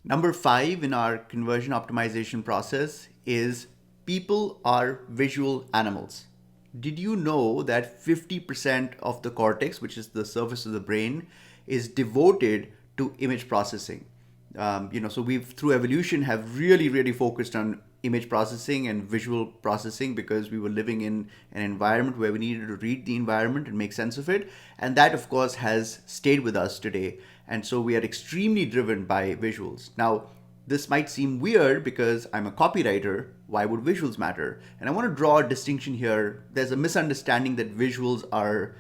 Number 5 in our conversion optimization process is people are visual animals. Did you know that 50% of the cortex, which is the surface of the brain, is devoted to image processing? So we've through evolution have really focused on image processing and visual processing because we were living in an environment where we needed to read the environment and make sense of it, and that of course has stayed with us today. And so we are extremely driven by visuals. Now, this might seem weird because I'm a copywriter. Why would visuals matter? And I want to draw a distinction here. There's a misunderstanding that visuals are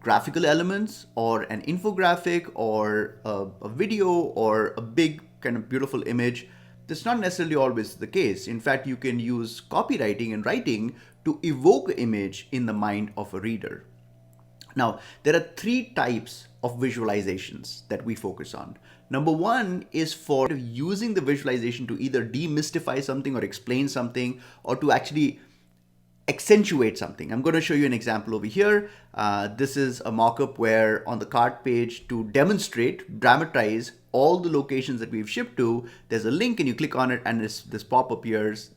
graphical elements or an infographic or a video or a big kind of beautiful image. That's not necessarily always the case. In fact, you can use copywriting and writing to evoke image in the mind of a reader. Now, there are three types of visualizations that we focus on. Number one is for using the visualization to either demystify something or explain something or to actually accentuate something. I'm going to show you an example over here. This is a mock-up where on the cart page, to demonstrate, dramatize all the locations that we've shipped to, there's a link and you click on it and this pop-up appears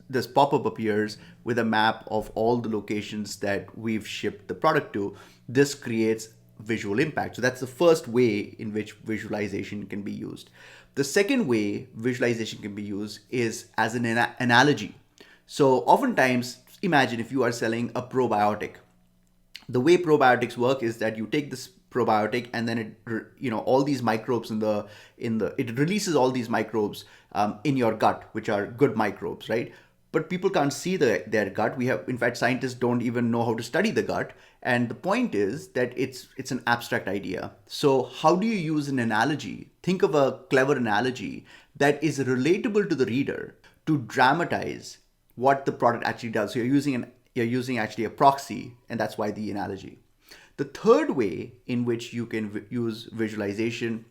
with a map of all the locations that we've shipped the product to. This creates visual impact. So that's the first way in which visualization can be used. The second way visualization can be used is as an analogy. So oftentimes, imagine if you are selling a probiotic. The way probiotics work is that you take this probiotic and then all these microbes it releases all these microbes in your gut, which are good microbes, right? But people can't see their gut. In fact, scientists don't even know how to study the gut. And the point is that it's an abstract idea. So how do you use an analogy? Think of a clever analogy that is relatable to the reader to dramatize what the product actually does. So you're using actually a proxy, and that's why the analogy. The third way in which you can use visualization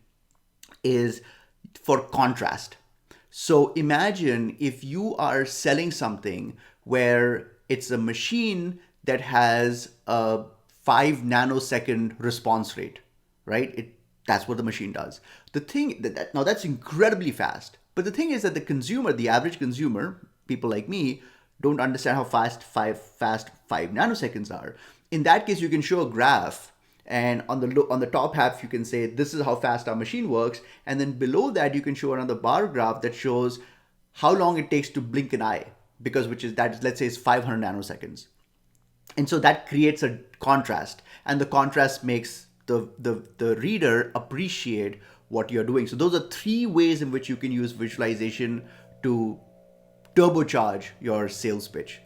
is for contrast. So imagine if you are selling something where it's a machine that has a 5 nanosecond response rate, right? That's what the machine does. The thing now that's incredibly fast. But the thing is that the average consumer, people like me, don't understand how fast 5 nanoseconds are. In that case, you can show a graph, and on the top half you can say this is how fast our machine works, and then below that you can show another bar graph that shows how long it takes to blink an eye, let's say is 500 nanoseconds. And so that creates a contrast, and the contrast makes the reader appreciate what you're doing. So those are three ways in which you can use visualization to turbocharge your sales pitch.